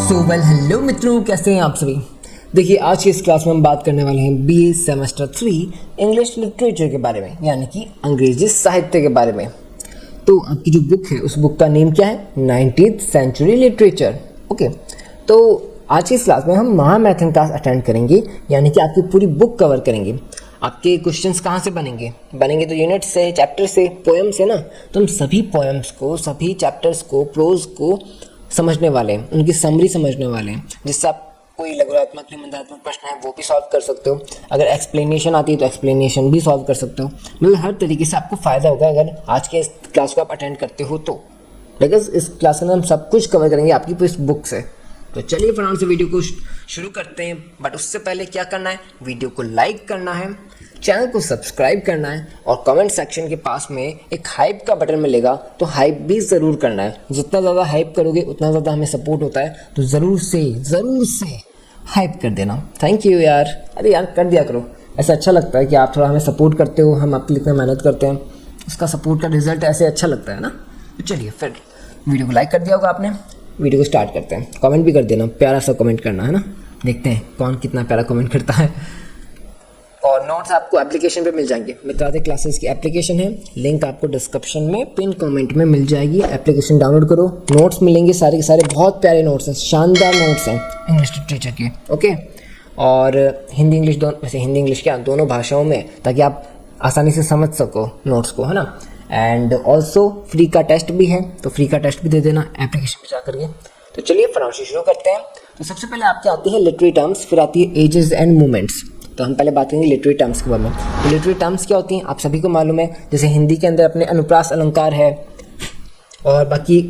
Hello मित्रों, कैसे हैं आप सभी। देखिए, आज की इस क्लास में हम बात करने वाले हैं बीए सेमेस्टर 3 इंग्लिश लिटरेचर के बारे में, यानी कि अंग्रेजी साहित्य के बारे में। तो आपकी जो बुक है उस बुक का नेम क्या है? 19th century literature. ओके, तो आज की इस क्लास में हम महामैराथन क्लास अटेंड करेंगे, यानी कि आपकी पूरी बुक कवर करेंगे। आपके क्वेश्चंस कहाँ से बनेंगे तो यूनिट से, चैप्टर से, पोएम से ना। तो हम सभी पोएम्स को, सभी चैप्टर्स को, प्रोज को समझने वाले हैं, उनकी समरी समझने वाले हैं, जिससे आप कोई लघुरात्मक निबंधात्मक प्रश्न है वो भी सॉल्व कर सकते हो। अगर एक्सप्लेनेशन आती है तो एक्सप्लेनेशन भी सॉल्व कर सकते हो। मतलब हर तरीके से आपको फ़ायदा होगा अगर आज के इस क्लास को आप अटेंड करते हो तो। बिकॉज इस क्लास में हम सब कुछ कवर करेंगे आपकी इस बुक से। तो चलिए फटाफट से वीडियो को शुरू करते हैं। बट उससे पहले क्या करना है, वीडियो को लाइक करना है, चैनल को सब्सक्राइब करना है, और कमेंट सेक्शन के पास में एक हाइप का बटन मिलेगा, तो हाइप भी ज़रूर करना है। जितना ज़्यादा हाइप करोगे उतना ज़्यादा हमें सपोर्ट होता है, तो ज़रूर से हाइप कर देना। थैंक यू यार। अरे यार, कर दिया करो, ऐसा अच्छा लगता है कि आप थोड़ा हमें सपोर्ट करते हो। हम आपके लिए इतना मेहनत करते हैं, उसका सपोर्ट का रिजल्ट ऐसे अच्छा लगता है ना। तो चलिए फिर, वीडियो को लाइक कर दिया होगा आपने, वीडियो को स्टार्ट करते हैं। कमेंट भी कर देना, प्यारा सा कमेंट करना है ना। देखते हैं कौन कितना प्यारा कमेंट करता है। और नोट्स आपको एप्लीकेशन पे मिल जाएंगे। मित्रादे क्लासेस की एप्लीकेशन है, लिंक आपको डिस्क्रिप्शन में पिन कमेंट में मिल जाएगी। एप्लीकेशन डाउनलोड करो, नोट्स मिलेंगे सारे के सारे, बहुत प्यारे नोट्स हैं, शानदार नोट्स हैं इंग्लिश लिटरेचर के। ओके, और हिंदी इंग्लिश वैसे हिंदी इंग्लिश क्या दोनों भाषाओं में, ताकि आप आसानी से समझ सको नोट्स को, है ना। एंड ऑल्सो फ्री का टेस्ट भी है, तो फ्री का टेस्ट भी दे देना एप्लीकेशन में जा करके। तो चलिए फटाफट शुरू करते हैं। तो सबसे पहले आपके आती है लिटरेरी टर्म्स, फिर आती है एजेस एंड मूवमेंट्स। तो हम पहले बात करेंगे लिटरेरी टर्म्स के बारे में। तो लिटरेरी टर्म्स क्या होती हैं आप सभी को मालूम है। जैसे हिंदी के अंदर अपने अनुप्रास अलंकार है, और बाकी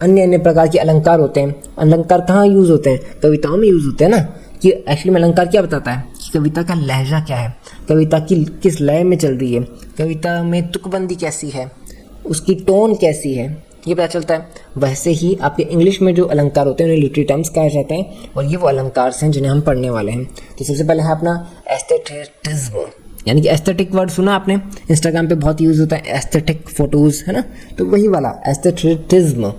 अन्य प्रकार के अलंकार होते हैं। अलंकार कहाँ यूज़ होते हैं? कविताओं में यूज़ होते हैं ना। कि एक्चुअली में अलंकार क्या बताता है कि कविता का लहजा क्या है, कविता की किस लय में चल रही है, कविता में तुकबंदी कैसी है, उसकी टोन कैसी है, ये पता चलता है। वैसे ही आपके इंग्लिश में जो अलंकार होते हैं उन्हें लिटरेरी टर्म्स कहा जाता है, और ये वो अलंकार हैं जिन्हें हम पढ़ने वाले हैं। तो सबसे पहले है अपना एस्थेटिज्म, यानी कि एस्थेटिक वर्ड सुना आपने, इंस्टाग्राम पे बहुत यूज़ होता है एस्थेटिक फोटोज़, है ना। तो वही वाला एस्थेटिज्म।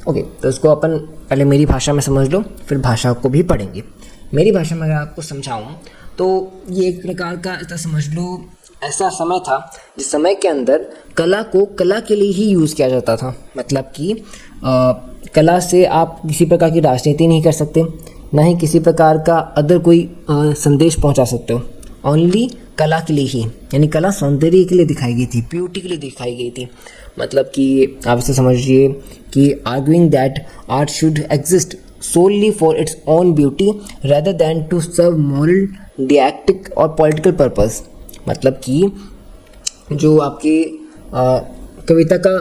ओके, तो इसको अपन पहले मेरी भाषा में समझ लो, फिर भाषा को भी पढ़ेंगे। मेरी भाषा में अगर आपको समझाऊँ तो ये एक प्रकार का ऐसा समझ लो, ऐसा समय था जिस समय के अंदर कला को कला के लिए ही यूज़ किया जाता था। मतलब कि कला से आप किसी प्रकार की राजनीति नहीं कर सकते, ना ही किसी प्रकार का अदर कोई संदेश पहुंचा सकते हो। ओनली कला के लिए ही, यानी कला सौंदर्य के लिए दिखाई गई थी, ब्यूटी के लिए दिखाई गई थी। मतलब कि आप इसे समझिए कि arguing that art should exist solely for its own beauty rather than to serve moral, didactic और political purpose। मतलब कि जो आपकी कविता का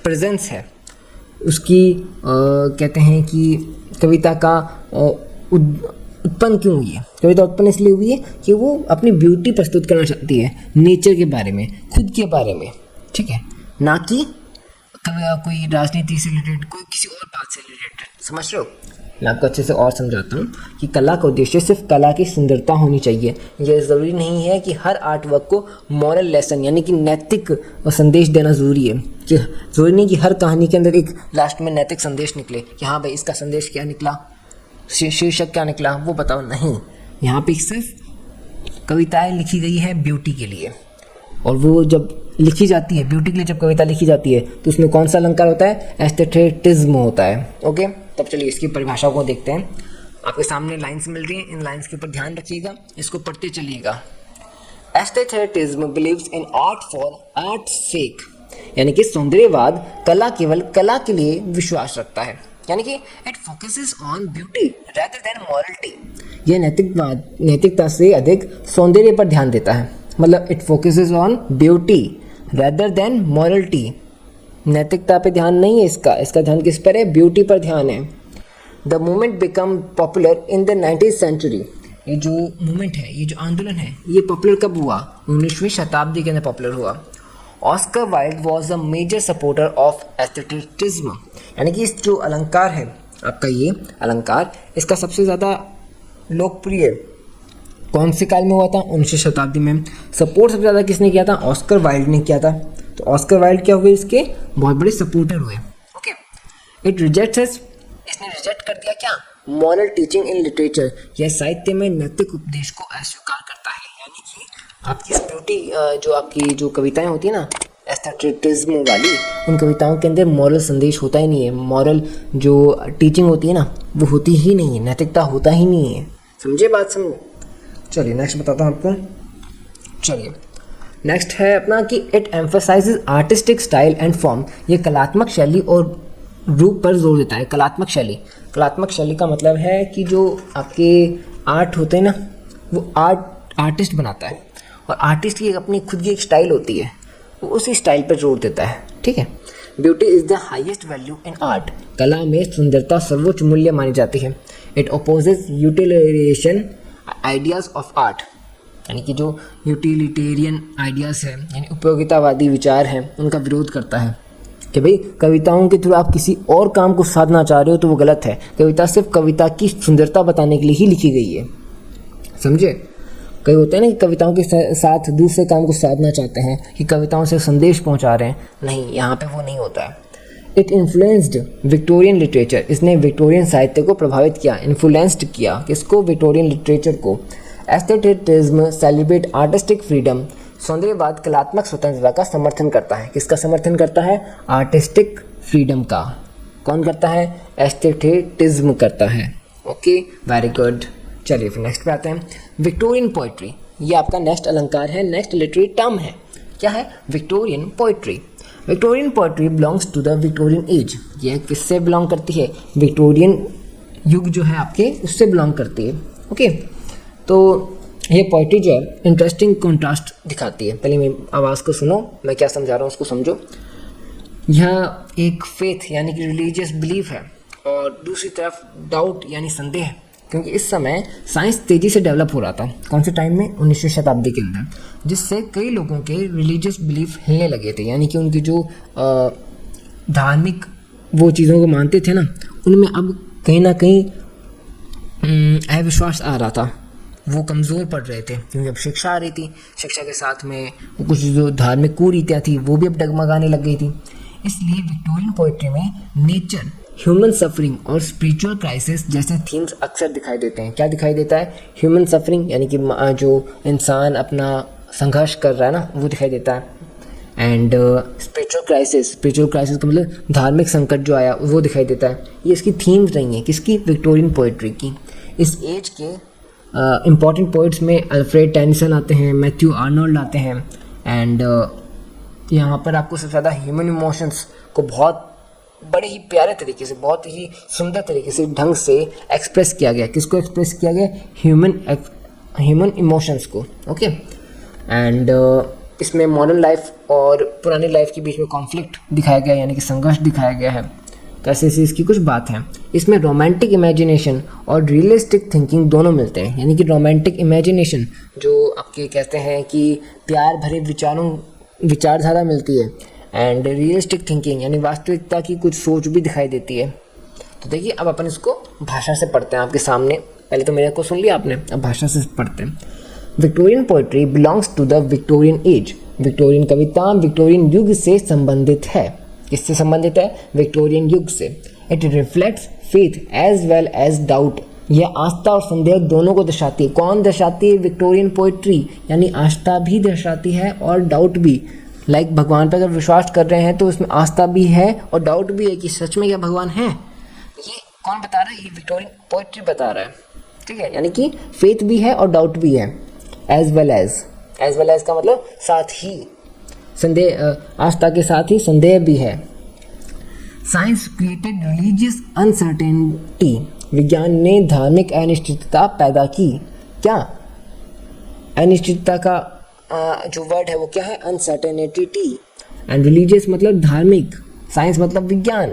प्रेजेंस है उसकी कहते हैं कि कविता का उत्पन्न क्यों हुई है। कविता उत्पन्न इसलिए हुई है कि वो अपनी ब्यूटी प्रस्तुत करना चाहती है, नेचर के बारे में, खुद के बारे में, ठीक है, ना कि कोई राजनीति से रिलेटेड, कोई किसी और बात से रिलेटेड। समझ रहे हो? मैं आपको अच्छे से और समझाता हूँ कि कला का उद्देश्य सिर्फ कला की सुंदरता होनी चाहिए। यह ज़रूरी नहीं है कि हर आर्ट वर्क को मॉरल लेसन, यानी कि नैतिक संदेश देना ज़रूरी है। कि ज़रूरी नहीं कि हर कहानी के अंदर एक लास्ट में नैतिक संदेश निकले कि हाँ भाई इसका संदेश क्या निकला, शीर्षक क्या निकला, वो बताओ। नहीं, यहाँ पे सिर्फ कविताएँ लिखी गई है ब्यूटी के लिए, और वो जब लिखी जाती है ब्यूटी के लिए, जब कविता लिखी जाती है तो उसमें कौन सा अलंकार होता है? एस्थेटिज्म होता है। ओके, तब चलिए इसकी परिभाषा को देखते हैं। आपके सामने लाइंस मिल रही हैं, इन लाइंस के ऊपर ध्यान रखिएगा, इसको पढ़ते चलिएगा। Aestheticism believes in art for arts sake, यानी कि सौंदर्यवाद कला केवल कला के लिए विश्वास रखता है, यानी कि it focuses on beauty rather than morality. यह नैतिकता से अधिक सौंदर्य पर ध्यान देता है। मतलब it focuses on beauty rather than morality. नैतिकता पे ध्यान नहीं है इसका ध्यान किस पर है? ब्यूटी पर ध्यान है। The movement become popular in the 19th century. ये जो मूवमेंट है, ये जो आंदोलन है, ये पॉपुलर कब हुआ? 19वीं शताब्दी के अंदर पॉपुलर हुआ। Oscar Wilde was a major supporter of aestheticism, यानी कि इस जो अलंकार है आपका, ये अलंकार, इसका सबसे ज़्यादा लोकप्रिय कौन से काल में हुआ था? 19वीं शताब्दी में। सपोर्ट सबसे ज़्यादा किसने किया था? ऑस्कर वाइल्ड ने किया था। तो ऑस्कर वाइल्ड क्या हुए? इसके बहुत बड़े सपोर्टर हुए। ओके, इट रिजेक्ट्स इसने रिजेक्ट कर दिया क्या, मॉरल टीचिंग इन लिटरेचर, यह साहित्य में नैतिक उपदेश को अस्वीकार करता है। यानी कि आपकी ब्यूटी जो आपकी जो कविताएं होती है ना एस्थेटिज्म वाली, उन कविताओं के अंदर मॉरल संदेश होता ही नहीं है, मॉरल जो टीचिंग होती है ना वो होती ही नहीं है, नैतिकता होता ही नहीं है। समझे बात, समझे। चलिए नेक्स्ट बताता हूँ आपको। चलिए नेक्स्ट है अपना कि it emphasises artistic style and form, ये कलात्मक शैली और रूप पर जोर देता है। कलात्मक शैली, कलात्मक शैली का मतलब है कि जो आपके आर्ट होते हैं ना वो आर्टिस्ट बनाता है, और आर्टिस्ट की अपनी खुद की एक स्टाइल होती है, वो उसी स्टाइल पर जोर देता है। ठीक है। Beauty is the highest value in art, कला में सुंदरता सर्वोच्च मूल्य मानी जाती है। It opposes utilitarian ideas of art, यानी कि जो यूटिलिटेरियन आइडियाज़ हैं यानी उपयोगितावादी विचार हैं उनका विरोध करता है कि भाई कविताओं के थ्रू आप किसी और काम को साधना चाह रहे हो तो वो गलत है। कविता सिर्फ कविता की सुंदरता बताने के लिए ही लिखी गई है। समझे। कई होते हैं ना कि कविताओं के साथ दूसरे काम को साधना चाहते हैं कि कविताओं से संदेश पहुंचा रहे हैं, नहीं, यहाँ पे वो नहीं होता है। इट इन्फ्लुएंस्ड विक्टोरियन लिटरेचर, इसने विक्टोरियन साहित्य को प्रभावित किया, इन्फ्लुएंस्ड किया किसको, विक्टोरियन लिटरेचर को। एस्थेटिज्म सेलिब्रेट आर्टिस्टिक फ्रीडम, सौंदर्यवाद कलात्मक स्वतंत्रता का समर्थन करता है। किसका समर्थन करता है, आर्टिस्टिक फ्रीडम का। कौन करता है, एस्थेटिज्म करता है। Okay, very good. चलिए फिर नेक्स्ट पे आते हैं। विक्टोरियन पोइट्री, ये आपका नेक्स्ट अलंकार है, नेक्स्ट लिटरेरी टर्म है। क्या है, Victorian poetry. Victorian poetry belongs to the Victorian age, ये किससे बिलोंग करती है, विक्टोरियन युग जो है आपके उससे बिलोंग करती है। ओके, तो ये पोइट्री जो है इंटरेस्टिंग कॉन्ट्रास्ट दिखाती है। पहले मेरी आवाज़ को सुनो, मैं क्या समझा रहा हूँ उसको समझो। यह एक फेथ यानी कि रिलीजियस बिलीफ है, और दूसरी तरफ डाउट यानी संदेह, क्योंकि इस समय साइंस तेज़ी से डेवलप हो रहा था। कौन से टाइम में, 19वीं शताब्दी के अंदर, जिससे कई लोगों के रिलीजियस बिलीफ हिलने लगे थे, यानी कि उनकी जो धार्मिक वो चीज़ों को मानते थे ना उनमें अब कहीं ना कहीं अविश्वास आ रहा था, वो कमज़ोर पड़ रहे थे, क्योंकि अब शिक्षा आ रही थी, शिक्षा के साथ में कुछ जो धार्मिक कुरीतियाँ थी वो भी अब डगमगाने लग गई थी। इसलिए विक्टोरियन पोइट्री में नेचर, ह्यूमन सफरिंग और स्पिरिचुअल क्राइसिस जैसे थीम्स अक्सर दिखाई देते हैं। क्या दिखाई देता है, ह्यूमन सफरिंग यानी कि जो इंसान अपना संघर्ष कर रहा है ना वो दिखाई देता है, एंड स्पिरिचुअल क्राइसिस का मतलब धार्मिक संकट जो आया वो दिखाई देता है। ये इसकी थीम्स रही हैं, किसकी, विक्टोरियन पोइट्री की। इस एज के इम्पॉर्टेंट पोइट्स में अल्फ्रेड टेनिसन आते हैं, मैथ्यू आर्नोल्ड आते हैं, एंड यहाँ पर आपको सबसे ज़्यादा ह्यूमन इमोशंस को बहुत बड़े ही प्यारे तरीके से, बहुत ही सुंदर तरीके से, ढंग से एक्सप्रेस किया गया। किसको एक्सप्रेस किया गया, ह्यूमन इमोशंस को। ओके, एंड इसमें मॉडर्न लाइफ और पुरानी लाइफ के बीच में कॉन्फ्लिक्ट दिखाया गया, यानी कि संघर्ष दिखाया गया है। कैसे से इसकी कुछ बात है। इसमें रोमांटिक इमेजिनेशन और रियलिस्टिक थिंकिंग दोनों मिलते हैं, यानी कि रोमांटिक इमेजिनेशन जो आपके कहते हैं कि प्यार भरे विचारधारा मिलती है, एंड रियलिस्टिक थिंकिंग यानी वास्तविकता की कुछ सोच भी दिखाई देती है। तो देखिए अब अपन इसको भाषा से पढ़ते हैं आपके सामने। पहले तो मेरे को सुन लिया आपने, अब भाषा से पढ़ते हैं। Victorian poetry belongs to the Victorian age, Victorian कविता विक्टोरियन युग से संबंधित है। किससे संबंधित है, विक्टोरियन युग से। It reflects faith as well as doubt, यह आस्था और संदेह दोनों को दर्शाती है। कौन दर्शाती है, विक्टोरियन पोइट्री, यानी आस्था भी दर्शाती है और डाउट भी। लाइक भगवान पर अगर विश्वास कर रहे हैं तो उसमें आस्था भी है और डाउट भी है कि सच में क्या भगवान है। ये कौन बता रहा है, ये विक्टोरियन पोइट्री बता रहा है। ठीक है, यानी कि फेथ भी है और डाउट भी है। एज वेल एज का मतलब साथ ही, संदेह, आस्था के साथ ही संदेह भी है। साइंस क्रिएटेड रिलीजियस अनसर्टेनिटी, विज्ञान ने धार्मिक अनिश्चितता पैदा की। क्या, अनिश्चितता का जो वर्ड है वो क्या है, अनसर्टेनिटी। एंड रिलीजियस मतलब धार्मिक, साइंस मतलब विज्ञान।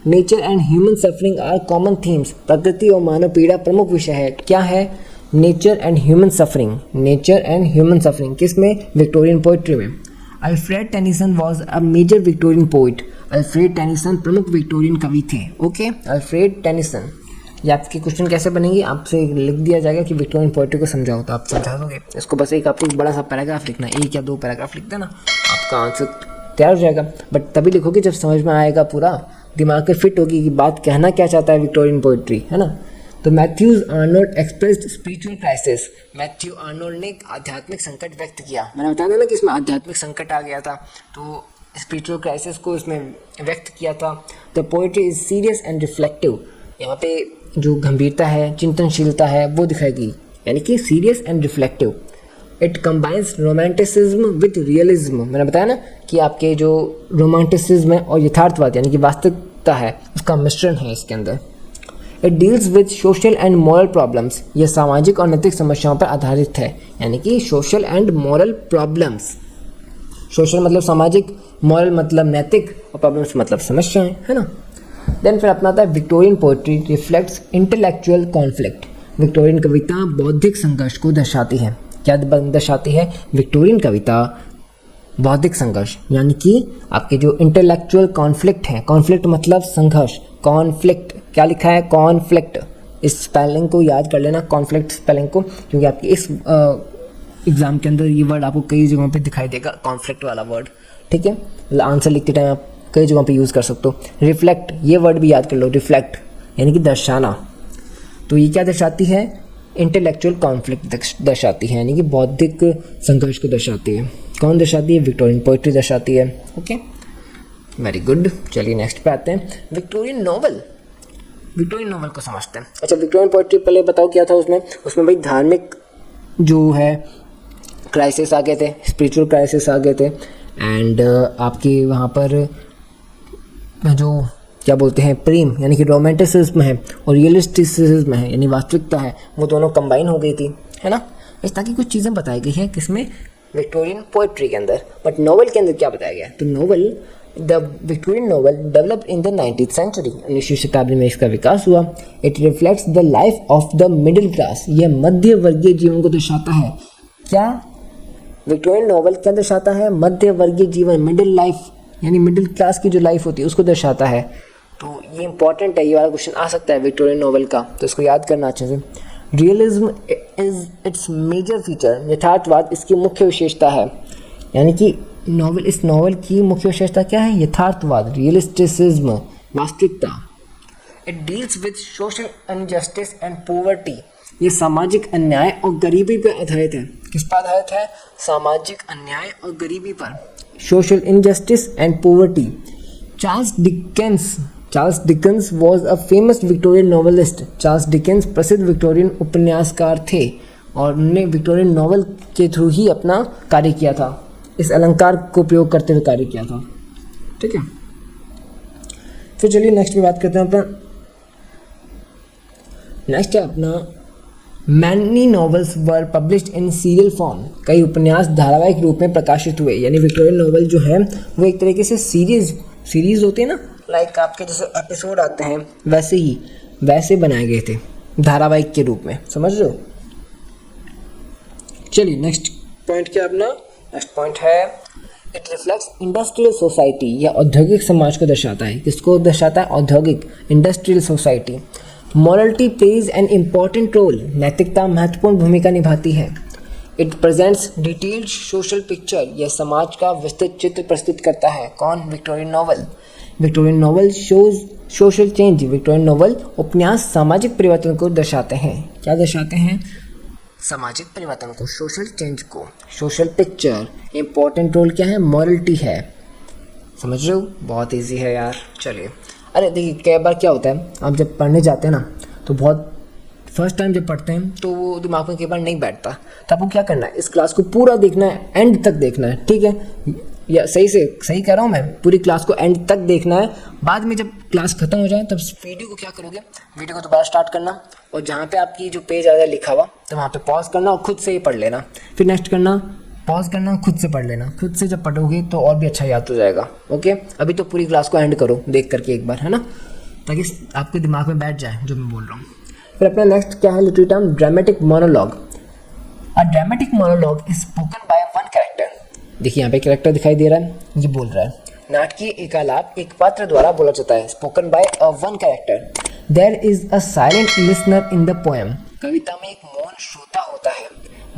Nature and human suffering are common themes, प्रकृति और मानव पीड़ा प्रमुख विषय है। क्या है, nature and human suffering, nature and human suffering किसमें, विक्टोरियन पोइट्री में। Alfred Tennyson was a major Victorian poet, Alfred Tennyson प्रमुख विक्टोरियन कवि थे। Okay, Alfred Tennyson. ये आपके क्वेश्चन कैसे बनेंगे, आपसे लिख दिया जाएगा कि विक्टोरियन पोइट्री को समझाओ, तो आप समझा दोगे। इसको बस एक आपको बड़ा सा पैराग्राफ लिखना, 1 या 2 पैराग्राफ लिख देना, आपका आंसर तैयार हो जाएगा। बट तभी लिखोगे जब समझ में आएगा पूरा, दिमाग में फिट होगी कि बात कहना क्या चाहता है विक्टोरियन पोइट्री, है ना। तो Matthews Arnold expressed spiritual crisis, Matthew Arnold ने एक आध्यात्मिक संकट व्यक्त किया। मैंने बताया था ना कि इसमें आध्यात्मिक संकट आ गया था, तो स्पिरिचुअल क्राइसिस को इसमें व्यक्त किया था। The poetry is serious and reflective, यहाँ पे जो गंभीरता है, चिंतनशीलता है वो दिखाई गई, यानी कि serious and reflective. It combines romanticism with realism, मैंने बताया ना कि आपके जो रोमांटिसिज्म है और यथार्थवाद यानी कि वास्तविकता है उसका मिश्रण है इसके अंदर। It deals with social and moral problems, यह सामाजिक और नैतिक समस्याओं पर आधारित है, यानी कि social and moral problems. Social मतलब सामाजिक, मॉरल मतलब नैतिक और प्रॉब्लम्स मतलब समस्याएं, है ना। देन फिर अपना आता है Victorian poetry reflects intellectual conflict, Victorian कविता बौद्धिक संघर्ष को दर्शाती है। क्या दर्शाती है विक्टोरियन कविता? बौद्धिक संघर्ष, यानी कि आपके जो इंटेलेक्चुअल कॉन्फ्लिक्ट है, कॉन्फ्लिक्ट मतलब संघर्ष, कॉन्फ्लिक्ट क्या लिखा है कॉन्फ्लिक्ट, इस स्पेलिंग को याद कर लेना कॉन्फ्लिक्ट स्पेलिंग को, क्योंकि आपके इस एग्जाम के अंदर ये वर्ड आपको कई जगहों पे दिखाई देगा, कॉन्फ्लिक्ट वाला वर्ड, ठीक है। आंसर लिखते टाइम आप कई जगहों पे यूज़ कर सकते हो। रिफ्लेक्ट, ये वर्ड भी याद कर लो, रिफ्लेक्ट यानी कि दर्शाना। तो ये क्या दर्शाती है? इंटेलेक्चुअल कॉन्फ्लिक्ट दर्शाती है, यानी कि बौद्धिक संघर्ष को दर्शाती है। कौन दर्शाती है? विक्टोरियन पोइट्री दर्शाती है। Okay, very good. चलिए नेक्स्ट पे आते हैं, विक्टोरियन नॉवल। विक्टोरियन नॉवल को समझते हैं। अच्छा, विक्टोरियन पोइट्री पहले बताओ क्या था उसमें भाई धार्मिक जो है क्राइसिस आ गए थे, स्पिरिचुअल क्राइसिस आ गए थे, एंड आपके वहाँ पर जो क्या बोलते हैं प्रेम यानी कि रोमांटिसिज्म है और रियलिस्टिसिज्म है यानी वास्तविकता है, वो दोनों कंबाइन हो गई थी, है ना। इस तरह की कुछ चीज़ें बताई गई हैं किसमें? विक्टोरियन पोइट्री के अंदर। बट नॉवल के अंदर क्या बताया गया? तो novel, the Victorian novel developed in the 19th century, 19वीं शताब्दी में इसका विकास हुआ। It reflects the life of the middle class, यह मध्य वर्गीय जीवन को दर्शाता है। क्या विक्टोरियन नॉवल क्या दर्शाता है? मध्य वर्गीय जीवन, मिडिल लाइफ यानी मिडिल क्लास की जो लाइफ होती है उसको दर्शाता है। तो ये इंपॉर्टेंट है, ये वाला क्वेश्चन आ सकता है विक्टोरियन नॉवल का, तो इसको याद करना अच्छे से। Realism is its major feature, यथार्थवाद इसकी मुख्य विशेषता है, यानी कि इस नॉवल की मुख्य विशेषता क्या है? यथार्थवाद, रियलिस्टिसिज्म, वास्तविकता। It deals with social injustice and poverty, ये सामाजिक अन्याय और गरीबी पर आधारित है। किस पर आधारित है? सामाजिक अन्याय और गरीबी पर, social injustice and poverty. Charles Dickens was a famous Victorian novelist, Charles Dickens प्रसिद्ध विक्टोरियन उपन्यासकार थे और उन्होंने विक्टोरियन नॉवल के थ्रू ही अपना कार्य किया था, इस अलंकार को प्रयोग करते हुए कार्य किया था, ठीक है। फिर चलिए नेक्स्ट पे बात करते हैं अपना। नेक्स्ट है अपना many novels were published in serial form, कई उपन्यास धारावाहिक रूप में प्रकाशित हुए, यानी विक्टोरियन नॉवल जो है वो एक तरीके से सीरीज होती है ना, लाइक आपके जैसे एपिसोड आते हैं वैसे बनाए गए थे धारावाहिक के रूप में, समझ रहे हो। चलिए नेक्स्ट पॉइंट क्या अपना? नेक्स्ट पॉइंट है इट रिफ्लेक्ट्स इंडस्ट्रियल सोसाइटी, यह औद्योगिक समाज को दर्शाता है। किसको दर्शाता है? औद्योगिक, industrial society. Morality plays an important role, नैतिकता महत्वपूर्ण भूमिका निभाती है। It presents detailed social picture, यह समाज का विस्तृत चित्र प्रस्तुत करता है। कौन? Victorian novel. Victorian novel shows social change, Victorian novel उपन्यास सामाजिक परिवर्तन को दर्शाते हैं। क्या दर्शाते हैं? सामाजिक परिवर्तन को, सोशल चेंज को। सोशल पिक्चर, इम्पोर्टेंट रोल क्या है? मॉरलिटी है, समझ रहे हो। बहुत ईजी है यार। चलिए, अरे देखिए कई बार क्या होता है, आप जब पढ़ने जाते हैं ना तो बहुत फर्स्ट टाइम जब पढ़ते हैं तो वो दिमाग में कई बार नहीं बैठता, तो आपको क्या करना है, इस क्लास को पूरा देखना है, एंड तक देखना है, ठीक है। या सही कह रहा हूँ मैं, पूरी क्लास को एंड तक देखना है। बाद में जब क्लास खत्म हो जाए तब वीडियो को क्या करोगे, वीडियो को दोबारा स्टार्ट करना और जहाँ पे आपकी जो पेज आ जाए लिखा हुआ तो वहाँ पे पॉज करना और खुद से ही पढ़ लेना, फिर नेक्स्ट करना, पॉज करना, खुद से पढ़ लेना। खुद से जब पढ़ोगे तो और भी अच्छा याद हो जाएगा। ओके, अभी तो पूरी क्लास को एंड करो देख करके एक बार, है ना, ताकि आपके दिमाग में बैठ जाए जो मैं बोल रहा हूँ। फिर अपना नेक्स्ट क्या है literary term? Dramatic monologue. A dramatic monologue is spoken by one character. देखिए यहाँ पे कैरेक्टर दिखाई दे रहा है, ये बोल रहा है। नाटकीय एकालाप एक पात्र द्वारा बोला जाता है, spoken by a one character. There is a silent listener in the poem. कविता में एक मौन श्रोता होता है,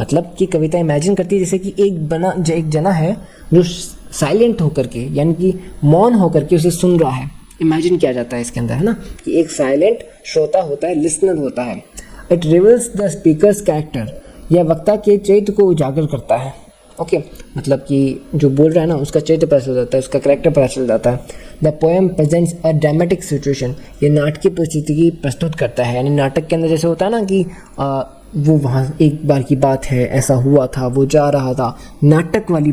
मतलब कि कविता इमेजिन करती है जैसे कि एक जना है जो साइलेंट होकर के यानी कि मौन होकर के उसे सुन रहा है, इमेजिन किया जाता है इसके अंदर, है ना, कि एक साइलेंट श्रोता होता है, लिसनर होता है। It reveals the speakers character, यह वक्ता के चरित्र को उजागर करता है। ओके, मतलब कि जो बोल रहा है ना उसका चरित्र पता चल जाता है, उसका कैरेक्टर पता चल जाता है। The poem presents a dramatic situation, ये नाटकीय परिस्थिति प्रस्तुत करता है। यानी नाटक के अंदर जैसे होता है ना कि वो वहाँ एक बार की बात है, ऐसा हुआ था, वो जा रहा था, नाटक वाली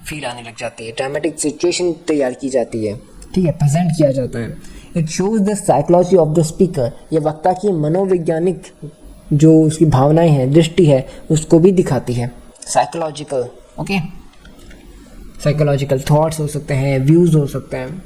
फील आने लग जाती है, ड्रामेटिक सिचुएशन तैयार की जाती है, ठीक है, प्रेजेंट किया जाता है। It shows the psychology of the speaker, ये वक्ता की मनोवैज्ञानिक जो उसकी भावनाएं हैं, दृष्टि है, उसको भी दिखाती है। साइकोलॉजिकल, ओके, साइकोलॉजिकल थॉट्स हो सकते हैं, व्यूज हो सकते हैं।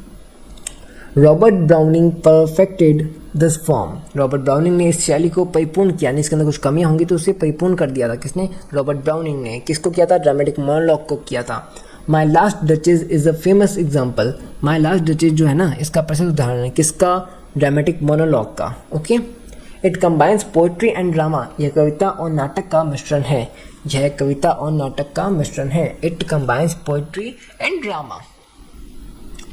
Robert browning perfected this form, Robert browning ने इस शैली को परिपूर्ण किया, यानी इसके अंदर कुछ कमियां होंगी तो उसे परिपूर्ण कर दिया था। किसने? रॉबर्ट ब्राउनिंग ने। किसको किया था? ड्रामेटिक मोनोलॉग को किया था। My last duchess is a famous example, my last duchess जो है ना इसका प्रसिद्ध उदाहरण है। किसका? ड्रामेटिक मोनोलॉग का। Okay, it combines poetry and drama, यह कविता और नाटक का मिश्रण है, यह कविता और नाटक का मिश्रण है। It combines poetry and drama,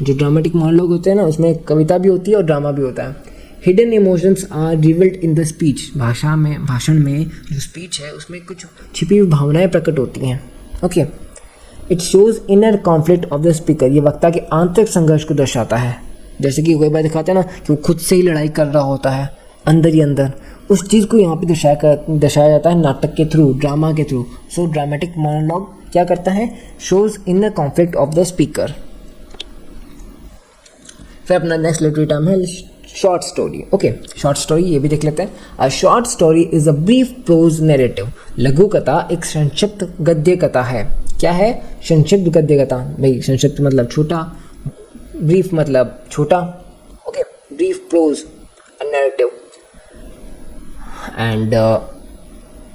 जो ड्रामेटिक मोनोलॉग होते हैं ना उसमें कविता भी होती है और ड्रामा भी होता है। Hidden emotions are revealed in the speech, भाषण में जो स्पीच है उसमें कुछ छिपी हुई भावनाएं प्रकट होती हैं। Okay, it shows inner conflict of the speaker, ये वक्ता के आंतरिक संघर्ष को दर्शाता है। जैसे कि कोई बार दिखाते हैं ना कि वो खुद से ही लड़ाई कर रहा होता है अंदर ही अंदर, उस चीज़ को यहाँ पे दर्शाया जाता है नाटक के थ्रू, ड्रामा के थ्रू। सो ड्रामेटिक मोनोलॉग क्या करता है? Shows inner conflict of the speaker. फिर अपना नेक्स्ट लिटरेरी टर्म है short story. Okay, short story ये भी देख लेते हैं। A short story is a brief prose narrative, लघु कथा एक संक्षिप्त गद्य कथा है। क्या है? संक्षिप्त गद्य कथा। भाई संक्षिप्त मतलब छोटा, ब्रीफ मतलब छोटा। Okay, brief prose narrative and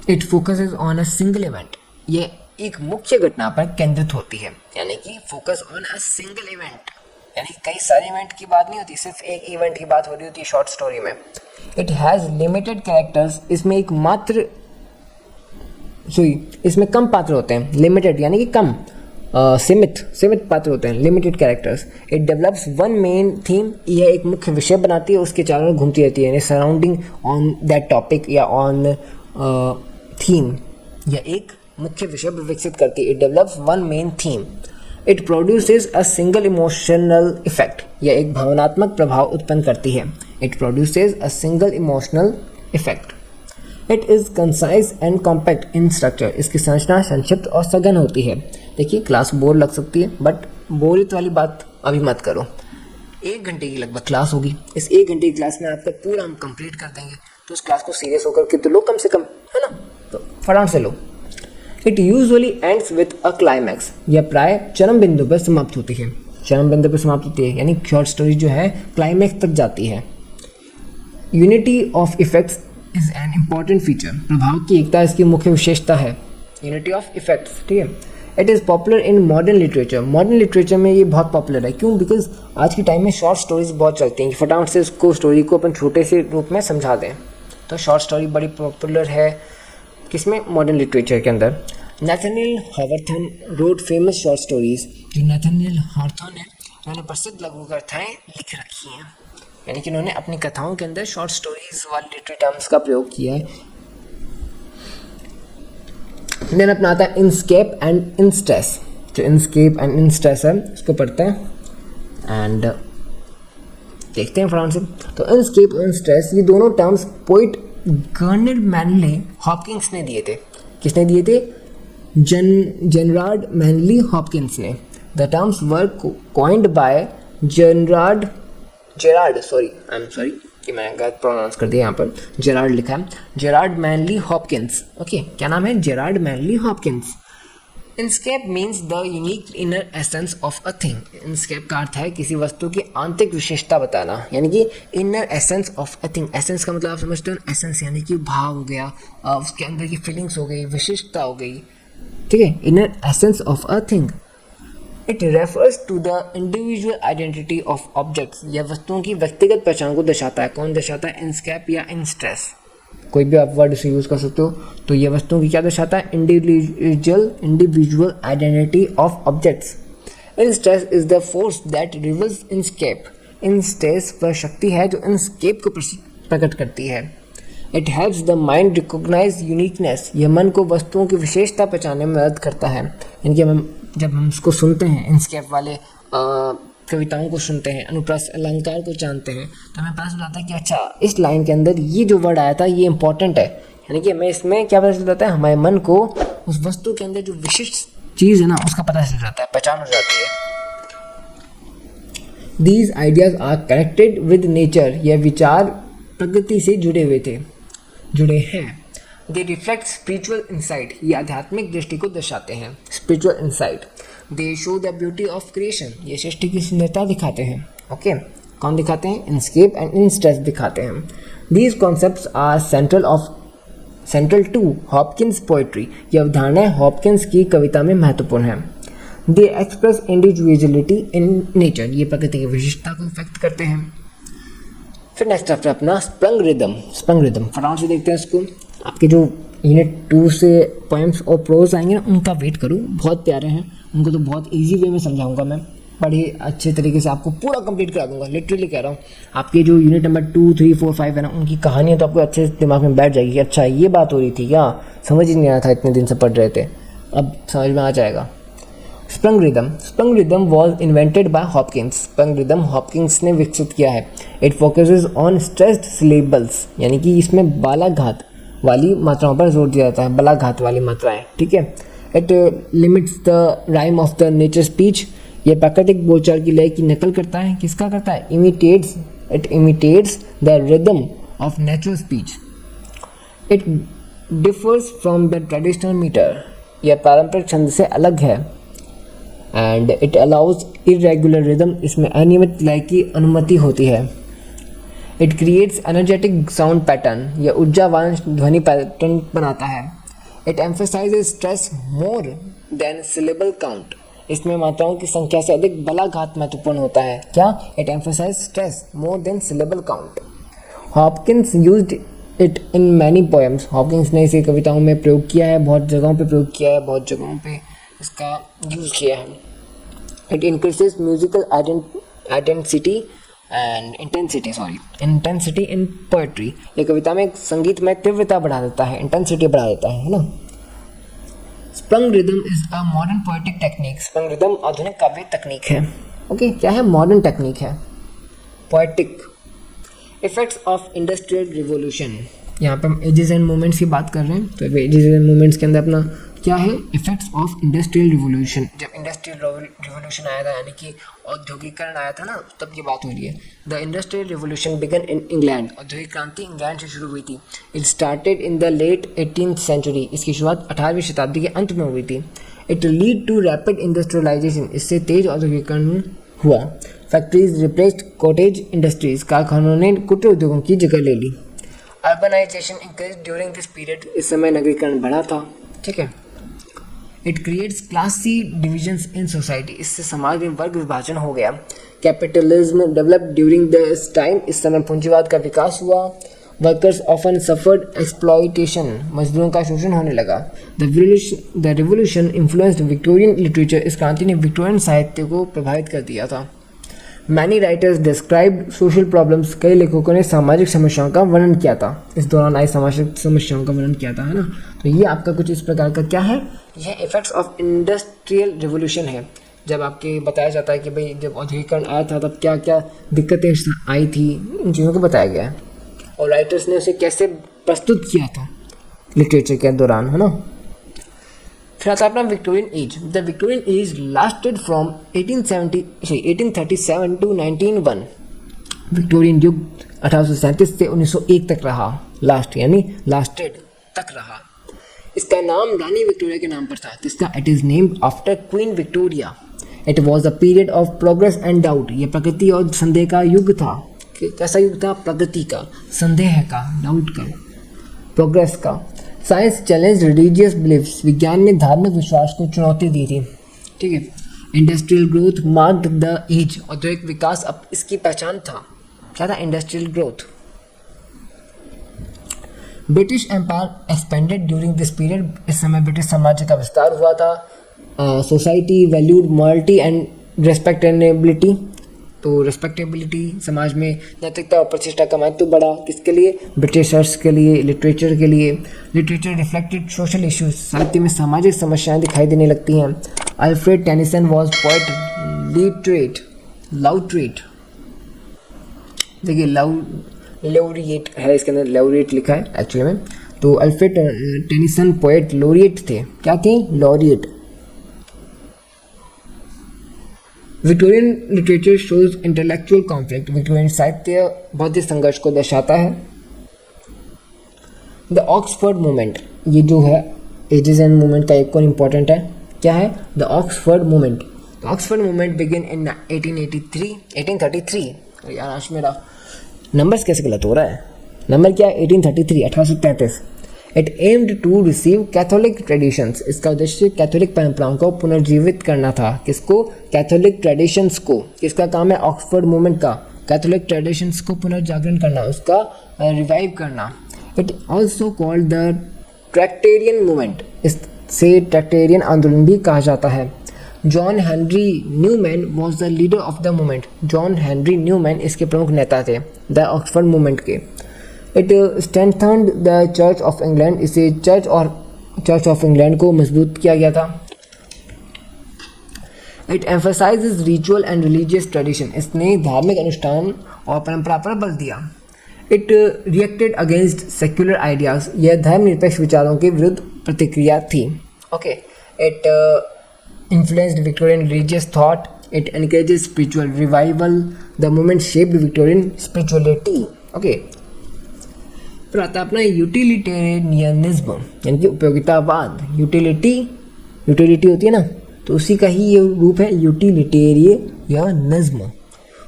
it focuses on a single event, ये एक मुख्य घटना पर केंद्रित होती है, यानी कि focus on a single event, यानी कई सारे इवेंट की बात नहीं होती, सिर्फ एक इवेंट की बात हो रही होती है शॉर्ट स्टोरी में। इट हैज़ लिमिटेड कैरेक्टर्स, इसमें एक मात्र इसमें कम पात्र होते हैं। लिमिटेड यानी कि कम, सीमित पात्र होते हैं, limited characters. It develops one main theme, यह एक मुख्य विषय बनाती है, उसके चारों ओर घूमती रहती है, यानी सराउंडिंग ऑन दैट टॉपिक या ऑन थीम, या एक मुख्य विषय पर विकसित करती है। It develops one main theme. It produces a single emotional effect, यह एक भावनात्मक प्रभाव उत्पन्न करती है। It produces a single emotional effect. It is concise and compact in structure, इसकी संरचना संक्षिप्त और सघन होती है। देखिए क्लास बोर लग सकती है, बट बोरियत वाली बात अभी मत करो। 1 घंटे की लगभग क्लास होगी, इस 1 घंटे की क्लास में आपका पूरा हम कंप्लीट कर देंगे, तो उस क्लास को सीरियस होकर के तो लो कम से कम, है ना, तो फटाफट से लो। It usually ends with a climax, यह प्राय चरम बिंदु पर समाप्त होती है। चरम बिंदु पर समाप्त होती है यानी शॉर्ट स्टोरी जो है क्लाइमैक्स तक जाती है। Unity of effects is an important feature, प्रभाव की एकता इसकी मुख्य विशेषता है। यूनिटी ऑफ इफेक्ट्स, ठीक है। It is popular in modern literature, modern literature में ये बहुत पॉपुलर है। क्यों? बिकॉज आज के टाइम में शॉर्ट स्टोरीज बहुत चलती हैं कि फटाफट से उसको स्टोरी को अपन छोटे से रूप में समझा दें, तो शॉर्ट स्टोरी बड़ी पॉपुलर है। किसमें? मॉडर्न लिटरेचर के अंदर। नैथनियल हॉवर्थन रोड फेमस शॉर्ट स्टोरीज, जो नैथनियल हॉवर्थन है उन्होंने प्रसिद्ध लघु कथाएं लिख रखी हैं, यानी कि उन्होंने अपनी कथाओं के अंदर शॉर्ट स्टोरीज वाले लिटरेरी टर्म्स का प्रयोग किया है। देन अपना आता है इनस्केप एंड इंस्ट्रेस, जो इनस्केप एंड इंस्ट्रेस है उसको पढ़ते हैं एंड देखते हैं फटाफट से। तो इनस्केप और इंस्ट्रेस ये दोनों टर्म्स पोइट कर्नल मैनली हॉपकिंस ने दिए थे। किसने दिए थे? जेनरार्ड मैनली हॉपकिंस ने। The terms were coined by Gerard कि मैंने गलत प्रोनाउंस कर दिया, यहाँ पर जेरार्ड लिखा है, जेरार्ड मैनली हॉपकिंस। ओके, क्या नाम है? Gerard Manley Hopkins. Inscape means the unique inner essence of a thing, inscape का अर्थ है किसी वस्तु की आंतरिक विशेषता बताना, यानी कि inner essence of a thing. Essence का मतलब आप समझते हो, एसेंस यानी कि भाव हो गया, उसके अंदर की फीलिंग्स हो गई, विशिष्टता हो गई, ठीक है, inner essence of a thing. It refers to the individual identity of objects, यह वस्तुओं की व्यक्तिगत पहचान को दर्शाता है। कौन दर्शाता है? इनस्केप या इंस्ट्रेस, कोई भी आप वर्ड से यूज़ कर सकते हो। तो यह वस्तुओं की क्या दर्शाता है? Individual identity of objects. Instress is the force that reveals inscape, instress वह शक्ति है जो इनस्केप को प्रकट करती है। It helps the mind recognise uniqueness, यह मन को वस्तुओं की विशेषता पहचानने में मदद करता है। यानी कि जब हम इसको सुनते हैं, इनस्केप वाले कविताओं को सुनते हैं, अनुप्रास अलंकार को जानते हैं, तो हमें पता चल जाता है कि अच्छा इस लाइन के अंदर ये जो वर्ड आया था ये इंपॉर्टेंट है। यानी कि हमें इसमें क्या पता चल जाता है, हमारे मन को उस वस्तु के अंदर जो विशिष्ट चीज़ है ना उसका पता चल जाता है, पहचान हो जाती है। These ideas are connected with nature, यह विचार प्रकृति से जुड़े हैं। They reflect spiritual insight, ये आध्यात्मिक दृष्टि को दर्शाते हैं, spiritual insight. They show the beauty of creation, ये सृष्टि की सुंदरता दिखाते हैं। ओके कौन दिखाते हैं? इनस्केप एंड इनस्ट्रेस दिखाते हैं। These concepts are central to Hopkins poetry, ये अवधारणाएं हॉपकिंस की कविता में महत्वपूर्ण हैं। They express individuality in nature, ये प्रकृति की विशिष्टता को व्यक्त करते हैं। फिर नेक्स्ट आफ्टर अपना स्प्रंग रिदम फटाफट से देखते हैं इसको। आपके जो यूनिट 2 से पोएम्स और प्रोज आएंगे ना उनका वेट करो, बहुत प्यारे हैं, उनको तो बहुत इजी वे में समझाऊंगा मैं, बड़े अच्छे तरीके से आपको पूरा कंप्लीट करा दूंगा, लिटरली कह रहा हूँ। आपके जो यूनिट नंबर 2, 3, 4, 5 है ना उनकी कहानियाँ तो आपको अच्छे दिमाग में बैठ जाएगी। अच्छा ये बात हो रही थी क्या, समझ ही नहीं आया था, इतने दिन से पढ़ रहे थे, अब समझ में आ जाएगा। Sprung rhythm was invented by Hopkins, sprung rhythm Hopkins ने विकसित किया है। It focuses on stressed syllables, यानी कि इसमें बालाघात वाली मात्राओं पर जोर दिया जाता है, बालाघात वाली मात्राएं, ठीक है। It limits the rhyme of the nature speech, ये प्राकृतिक बोलचाल की लय की नकल करता है। किसका करता है? It imitates the rhythm of natural speech. It differs from the traditional meter, यह पारंपरिक छंद से अलग है। And it allows irregular rhythm, इसमें अनियमित लय की अनुमति होती है। It creates energetic sound pattern, यह ऊर्जावान ध्वनि पैटर्न बनाता है। It emphasises stress more than syllable count, इसमें मात्राओं की संख्या से अधिक बलाघात महत्वपूर्ण होता है। क्या? It emphasise stress more than syllable count. Hopkins used it in many poems, Hopkins ने इसे कविताओं में प्रयोग किया है, बहुत जगहों पे प्रयोग किया है, बहुत जगहों पे इसका यूज़ किया है। It increases musical identity and intensity in poetry, ये कविता में संगीत में तीव्रता बढ़ा देता है, इंटेंसिटी बढ़ा देता है ना। Sprung rhythm is a modern poetic technique, sprung rhythm आधुनिक काव्य तकनीक है। ओके क्या है? मॉडर्न टेक्निक है, poetic. Effects of industrial revolution, यहाँ पे हम एजेस एंड मोमेंट्स की बात कर रहे हैं, तो एजेस एंड मोमेंट्स के अंदर अपना क्या है? Effects of industrial revolution. जब इंडस्ट्रियल रिवोल्यूशन आया था यानी कि औद्योगिकरण आया था ना, तब ये बात हो रही है। The industrial revolution began in England, औद्योगिक क्रांति इंग्लैंड से शुरू हुई थी। It started in the late 18th century, इसकी शुरुआत 18वीं शताब्दी के अंत में हुई थी। It lead to rapid industrialisation, इससे तेज औद्योगिकरण हुआ। फैक्ट्रीज रिप्लेस्ड कॉटेज इंडस्ट्रीज, कारखानों ने कुटीर उद्योगों की जगह ले ली। Urbanisation increase during this period, इस समय नगरीकरण बढ़ा था, ठीक है। It creates class divisions in society, इससे समाज में वर्ग विभाजन हो गया। Capitalism develop during this time, इस समय पूंजीवाद का विकास हुआ। वर्कर्स ऑफन सफर्ड एक्सप्लॉयटेशन, मजदूरों का शोषण होने लगा। The revolution influenced Victorian literature, इस क्रांति ने विक्टोरियन साहित्य को प्रभावित कर दिया था। Many writers described social problems, कई लेखकों ने सामाजिक समस्याओं का वर्णन किया था, इस दौरान आई सामाजिक समस्याओं का वर्णन किया था, है ना। तो ये आपका कुछ इस प्रकार का क्या है? यह इफेक्ट्स ऑफ इंडस्ट्रियल रिवोल्यूशन है। जब आपके बताया जाता है कि भाई जब औद्योगिकरण आया था तब क्या क्या दिक्कतें आई थी, इन चीज़ों को बताया गया है और राइटर्स ने उसे कैसे प्रस्तुत किया था लिटरेचर के दौरान, है ना। फिर आता है अपना Victorian age. The Victorian age lasted from 1837 to 1901, Victorian युग 1837 से 1901 तक रहा। लास्ट यानी लास्टेड तक रहा। इसका नाम रानी विक्टोरिया के नाम पर था, जिसका it is named after queen Victoria. It was a period of progress and doubt, ये प्रगति और संदेह का युग था। कैसा युग था? प्रगति का, संदेह का, डाउट का, प्रोग्रेस का। साइंस चैलेंज रिलीजियस बिलीफ्स, विज्ञान ने धार्मिक विश्वास को चुनौती दी थी, ठीक है। Industrial growth marked the age, औद्योगिक विकास अब इसकी पहचान था। क्या था? Industrial growth. British empire expanded during this period, इस समय ब्रिटिश साम्राज्य का विस्तार हुआ था। Society valued morality and respect and ability, तो रिस्पेक्टेबिलिटी समाज में नैतिकता और प्रतिष्ठा का महत्व बढ़ा। किसके लिए? ब्रिटिशर्स के लिए, लिटरेचर के लिए। लिटरेचर रिफ्लेक्टेड सोशल इश्यूज, साहित्य में सामाजिक समस्याएं दिखाई देने लगती हैं। अल्फ्रेड टेनिसन वॉज पोएट लाउट्रेट, देखिए लॉरिएट है, इसके अंदर लॉरिएट लिखा है एक्चुअली में। तो अल्फ्रेड टेनिसन पोएट लॉरिएट थे। क्या थे? Laureate. Victorian literature shows intellectual conflict, Victorian साहित्य बौद्धिक संघर्ष को दर्शाता है। द ऑक्सफोर्ड मूवमेंट, ये जो है एजेस एंड मूवमेंट का एक और इम्पॉर्टेंट है। क्या है? The Oxford movement. The Oxford movement begin in 1833। यार आज मेरा नंबर्स कैसे गलत हो रहा है? नंबर क्या है? 1833। It aimed to receive Catholic traditions, इसका उद्देश्य कैथोलिक परंपराओं को पुनर्जीवित करना था। किसको? कैथोलिक ट्रेडिशंस को। किसका काम है? ऑक्सफोर्ड मूवमेंट का। कैथोलिक ट्रेडिशंस को पुनर्जागरण करना, उसका रिवाइव करना। It also called the Tractarian movement, इससे ट्रैक्टेरियन आंदोलन भी कहा जाता है। John Henry Newman was the leader of the movement, John Henry Newman इसके प्रमुख नेता थे द ऑक्सफोर्ड मूवमेंट के। It strengthened the Church of England, इसे चर्च ऑफ इंग्लैंड को मजबूत किया गया था। It emphasises ritual and religious tradition, इसने धार्मिक अनुष्ठान और परंपरा पर बल दिया। It reacted against secular ideas, यह धर्मनिरपेक्ष विचारों के विरुद्ध प्रतिक्रिया थी। Okay. It influenced Victorian religious thought. It encourages spiritual revival. The movement shaped Victorian spirituality. Okay. फिर आता है अपना यूटिलिटेरियनिज्म, यानी कि उपयोगितावाद। यूटिलिटी होती है ना, तो उसी का ही ये रूप है यूटिलिटेरियनिज्म।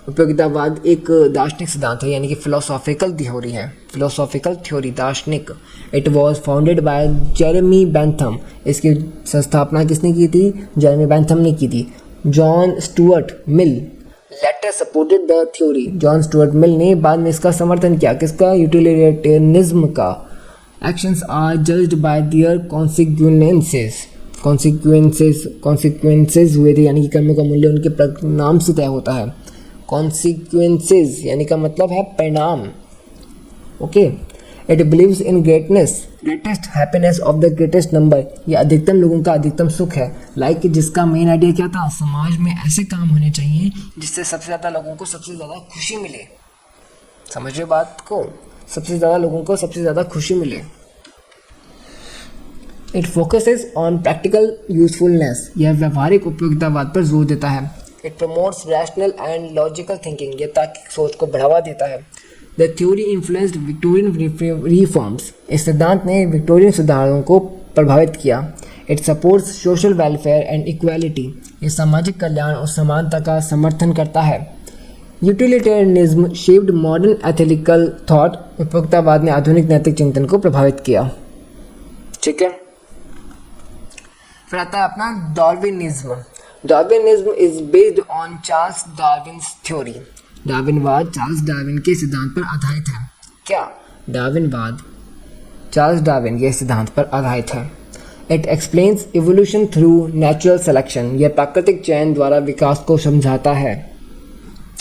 उपयोगितावाद एक दार्शनिक सिद्धांत है, यानी कि फिलोसॉफिकल थ्योरी है। फिलोसॉफिकल थ्योरी, दार्शनिक। It was founded bye Jeremy Bentham, इसकी संस्थापना किसने की थी? जेरेमी बेंथम ने की थी। John Stuart Mill later supported the theory, John Stuart Mill ने बाद में इसका समर्थन किया। किसका? यूटिलिटेरियनिज्म का। Actions are judged by their consequences हुए थे, यानी कि कर्मों का मूल्य उनके परिणाम से तय होता है। कॉन्सिक्वेंसेस यानी का मतलब है परिणाम। Okay. It believes in greatest happiness of the greatest number, ये अधिकतम लोगों का अधिकतम सुख है। लाइक जिसका मेन आइडिया क्या था? समाज में ऐसे काम होने चाहिए जिससे सबसे ज़्यादा लोगों को सबसे ज़्यादा खुशी मिले। समझ रहे बात को? सबसे ज़्यादा लोगों को सबसे ज़्यादा खुशी मिले। It focuses on practical usefulness, यह व्यवहारिक उपयोगितावाद पर जोर देता है। It promotes rational and logical thinking, यह तार्किक सोच को बढ़ावा देता है। The theory influenced Victorian reforms, इस सिद्धांत ने विक्टोरियन सुधारों को प्रभावित किया। It supports social welfare and equality, यह सामाजिक कल्याण और समानता का समर्थन करता है। Utilitarianism shaped modern ethical thought, उपयोगितावाद ने आधुनिक नैतिक चिंतन को प्रभावित किया। ठीक है। फिर आता है अपना Darwinism. Darwinism is based on Charles Darwin's theory, डार्विनवाद चार्ल्स डार्विन के सिद्धांत पर आधारित है। क्या? डार्विनवाद चार्ल्स डार्विन के सिद्धांत पर आधारित है। It explains evolution through natural selection, यह प्राकृतिक चयन द्वारा विकास को समझाता है।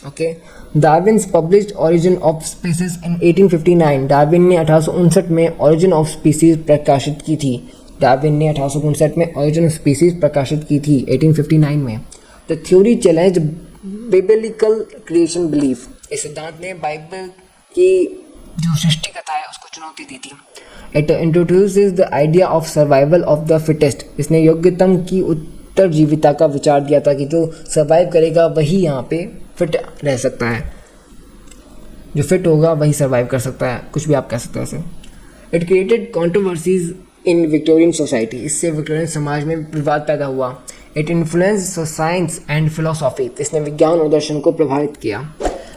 Okay. Darwin's published origin of species in 1859, Darwin ने 1859 में ओरिजिन ऑफ स्पीसीज प्रकाशित की थी। डार्विन ने 1859 में ओरिजिन ऑफ स्पीसीज प्रकाशित की थी 1859 में। The theory challenged biblical creation belief, इस सिद्धांत ने बाइबल की जो सृष्टि कथा है उसको चुनौती दी थी। It introduces the idea of survival of the fittest, इसने योग्यतम की उत्तरजीविता का विचार दिया था कि जो सर्वाइव करेगा वही यहाँ पे फिट रह सकता है, जो फिट होगा वही सर्वाइव कर सकता है, कुछ भी आप कह सकते हैं ऐसे। It created controversies in Victorian society, इससे विक्टोरियन समाज में विवाद पैदा हुआ। It influence science and philosophy, इसने विज्ञान और दर्शन को प्रभावित किया।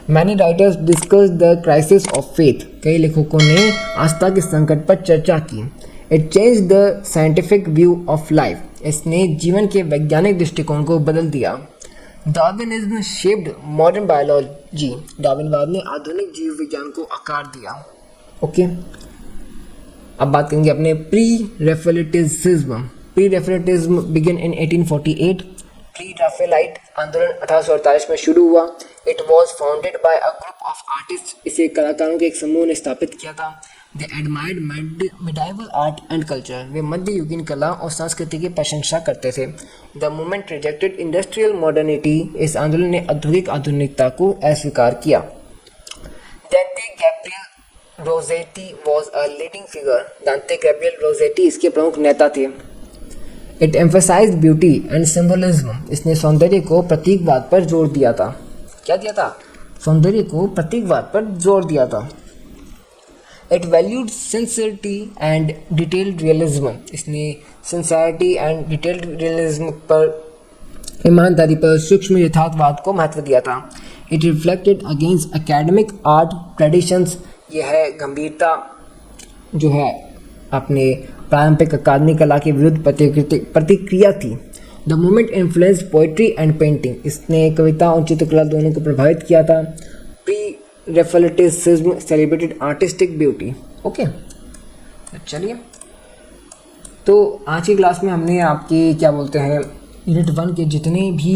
Many writers discuss the crisis of faith, कई लेखकों ने आस्था के संकट पर चर्चा की। It change the scientific view of life, इसने जीवन के वैज्ञानिक दृष्टिकोण को बदल दिया। डार्विनिज्म शेप्ड मॉडर्न बायोलॉजी, डार्विनवाद ने आधुनिक जीव विज्ञान को आकार दिया। ओके। अब बात करेंगे अपने pre Raphaelitism. Pre Raphaelitism begin in 1848। Pre Raphaelite आंदोलन 1848 में शुरू हुआ। It was founded by a group of artist, इसे कलाकारों के एक समूह ने स्थापित किया था। They admired medieval art and culture, वे मध्ययुगीन कला और संस्कृति की प्रशंसा करते थे। The movement rejected industrial modernity, इस आंदोलन ने औद्योगिक आधुनिकता को अस्वीकार किया। Dante Gabriel Rossetti was a leading figure, दांते गैब्रियल रोसेटी इसके प्रमुख नेता थे। It emphasised beauty and symbolism, इसने सौंदर्य को प्रतीकवाद पर जोर दिया था। क्या दिया था? सौंदर्य को प्रतीकवाद पर जोर दिया था। It valued sincerity and detailed realism, इसने सिंसियरिटी एंड डिटेल्ड रियलिज्म पर, ईमानदारी पर, सूक्ष्म यथार्थवाद को महत्व दिया था। It reflected against academic art traditions, यह है गंभीरता जो है अपने पारंपरिक अकादमिक कला के विरुद्ध प्रतिक्रिया थी। The movement influenced poetry and painting, इसने कविता और चित्रकला दोनों को प्रभावित किया था। Pre Raphaelitism celebrated artistic beauty. Okay, चलिए, तो आज की क्लास में हमने आपके क्या बोलते हैं यूनिट 1 के जितने भी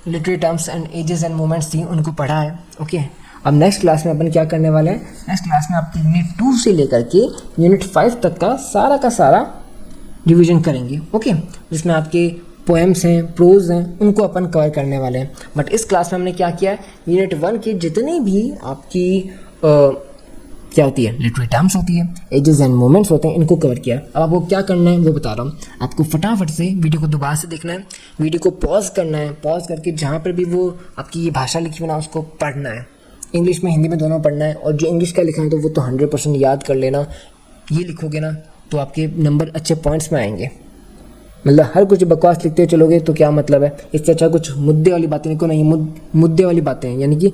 literary terms and ages and moments थी उनको पढ़ा है। ओके, अब नेक्स्ट क्लास में अपन क्या करने वाले हैं, नेक्स्ट क्लास में आपके यूनिट 2 से लेकर के यूनिट 5 तक का सारा रिवीजन करेंगे। ओके, जिसमें आपके पोएम्स हैं, प्रोज हैं, उनको अपन कवर करने वाले हैं। बट इस क्लास में हमने क्या किया है, यूनिट 1 की जितनी भी आपकी क्या होती है लिटरेरी टर्म्स होती है, एजेस एंड मोमेंट्स होते हैं, इनको कवर किया। अब आपको क्या करना है वो बता रहा हूँ। आपको फटाफट से वीडियो को दोबारा से देखना है, वीडियो को पॉज करना है, पॉज करके जहाँ पर भी वो आपकी ये भाषा लिखी हुई ना उसको पढ़ना है। इंग्लिश में हिंदी में दोनों पढ़ना है, और जो इंग्लिश का लिखा है तो वो तो 100% याद कर लेना। ये लिखोगे ना तो आपके नंबर अच्छे पॉइंट्स में आएंगे। मतलब हर कुछ बकवास लिखते चलोगे तो क्या मतलब है, इससे अच्छा कुछ मुद्दे वाली बातें लिखो। नहीं, मुद्दे वाली बातें हैं, यानी कि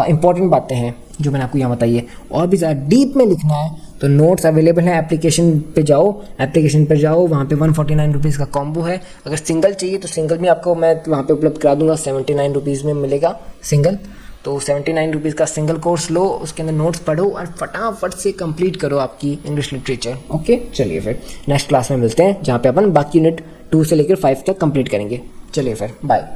इंपॉर्टेंट बातें हैं जो मैंने आपको यहाँ बताई है। और भी ज़्यादा डीप में लिखना है तो नोट्स अवेलेबल हैं, एप्लीकेशन पे जाओ, वहाँ पे 149 रुपीज़ का कॉम्बो है। अगर सिंगल चाहिए तो सिंगल भी आपको मैं वहाँ पे उपलब्ध करा दूंगा, 79 रुपीज़ में मिलेगा सिंगल। तो 79 रुपीज़ का सिंगल कोर्स लो, उसके अंदर नोट्स पढ़ो और फटाफट से कंप्लीट करो आपकी इंग्लिश लिटरेचर। ओके, चलिए फिर नेक्स्ट क्लास में मिलते हैं, जहाँ पे अपन बाकी यूनिट 2 से लेकर 5 तक कंप्लीट करेंगे। चलिए फिर, बाय।